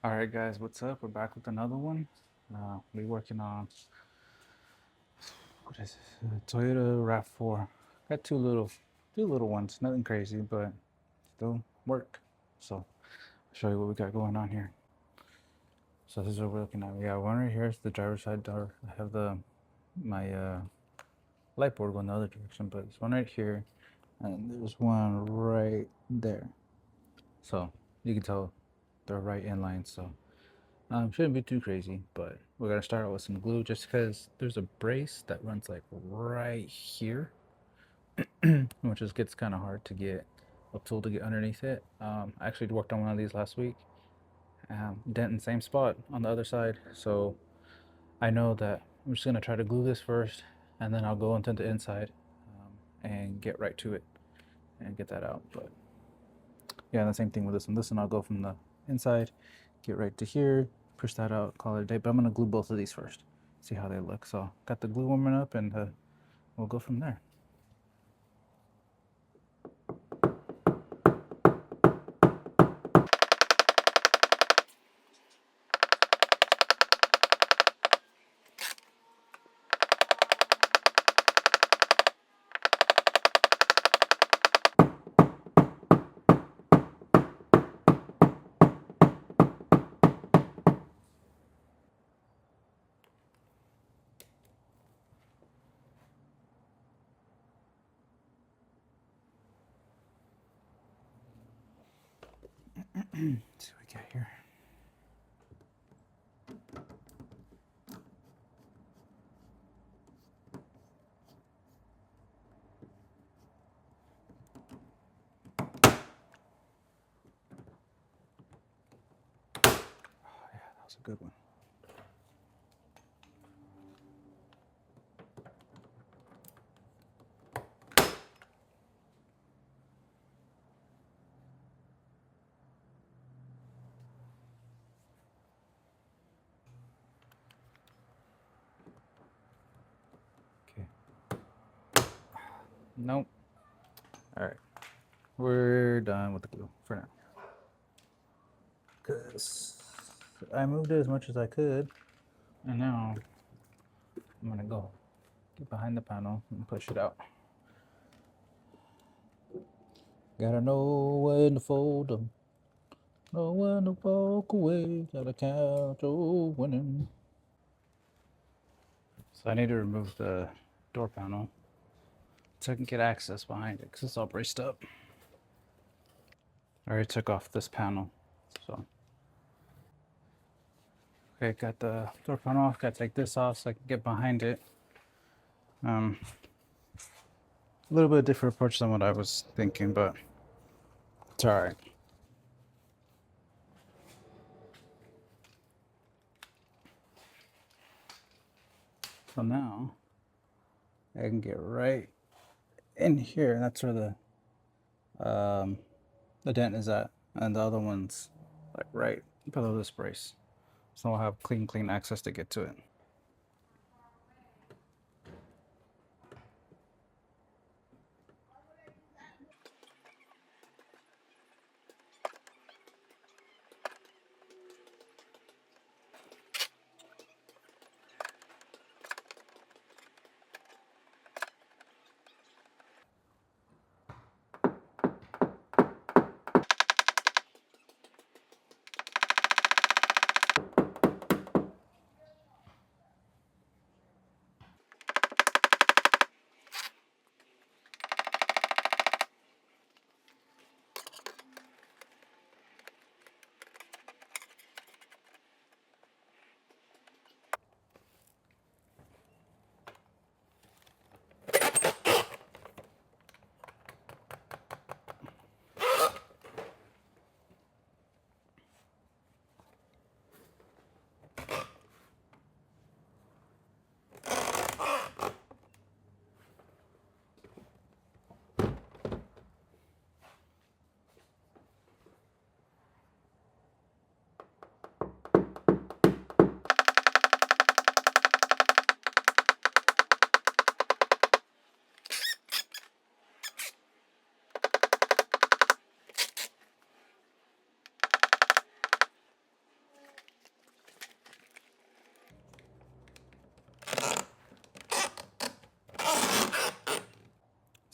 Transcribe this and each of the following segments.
All right, guys, what's up? We're back with another one. We're working on what is this? Toyota Rav4. Got two little ones. Nothing crazy, but still work. So I'll show you what we got going on here. So this is what we're looking at. We got one right here. It's the driver's side door. I have my light board going the other direction, but there's one right here, and there's one right there. So you can tell they're right in line. So shouldn't be too crazy, but we're gonna start out with some glue just because there's a brace that runs like right here, which just gets kind of hard to get a tool to get underneath it. I actually worked on one of these last week. Dent in the same spot on the other side, so I know that I'm just gonna try to glue this first, and then I'll go into the inside and get right to it and get that out. But yeah, the same thing with this one. This one I'll go from the inside, get right to here, push that out, call it a day. But I'm gonna glue both of these first, see how they look. So got the glue warming up, and we'll go from there. Let's see what we got here. Oh yeah, that was a good one. Okay. Nope. All right. We're done with the glue for now. Because I moved it as much as I could. And now I'm gonna go get behind the panel and push it out. Gotta know when to fold them. Know when to walk away. Gotta count your winning. So I need to remove the door panel so I can get access behind it because it's all braced up. I already took off this panel. So okay, got the door panel off, gotta take this off so I can get behind it. A little bit different approach than what I was thinking, but it's all right. So now I can get right in here. That's where the dent is at, and the other one's like right below this brace. So I'll have clean access to get to it.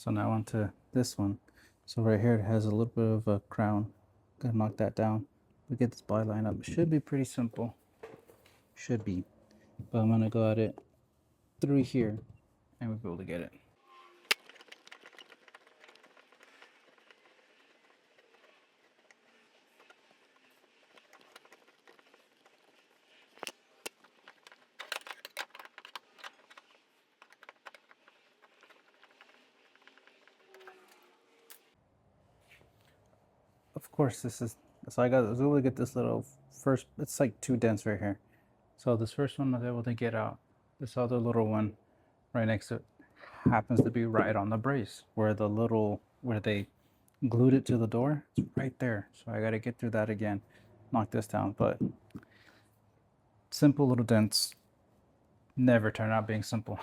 So now onto this one. So right here it has a little bit of a crown. Gotta knock that down. We get this byline up. It should be pretty simple. Should be. But I'm gonna go at it through here and we'll be able to get it. Of course, this is, so I was able to get this little first, it's like 2 dents right here. So this first one I was able to get out. This other little one right next to it happens to be right on the brace where the little, where they glued it to the door. It's right there. So I got to get through that again, knock this down. But simple little dents never turn out being simple.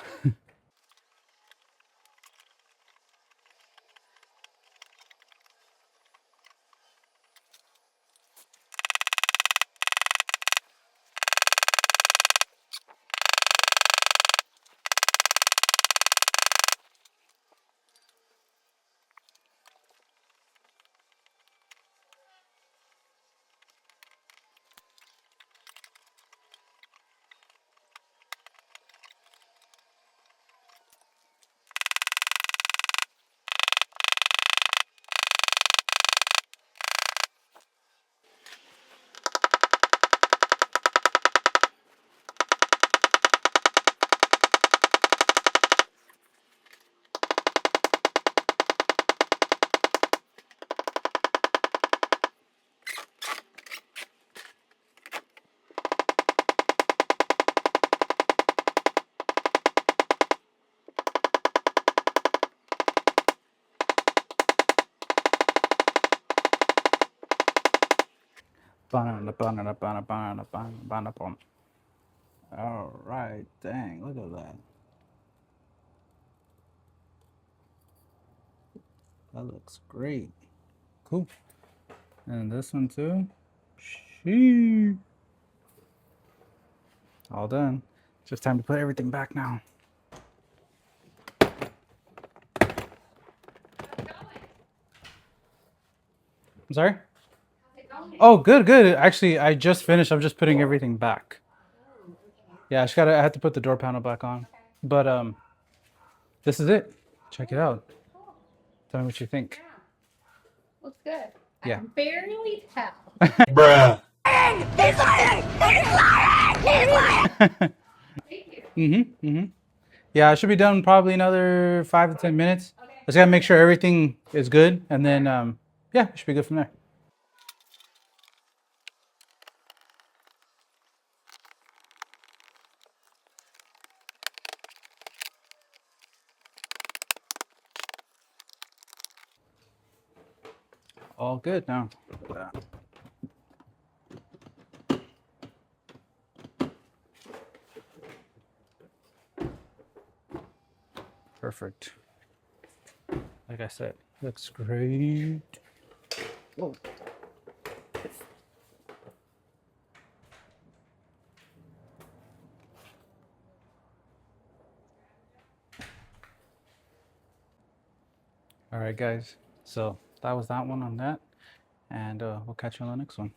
All right, dang, look at that. That looks great. Cool. And this one too. Sheesh. All done. Just time to put everything back now. I'm sorry? Oh, good, good. Actually, I just finished. I'm just putting everything back. Yeah, I had to put the door panel back on. But this is it. Check it out. Tell me what you think. Looks good. Yeah. I can barely tell. Bruh. He's lying! He's lying! He's lying! Yeah, I should be done probably another 5 to 10 minutes. Okay. Just gotta make sure everything is good, and then yeah, it should be good from there. All good now. Perfect. Like I said, looks great. Whoa. All right, guys. So that was that one on that, and we'll catch you on the next one.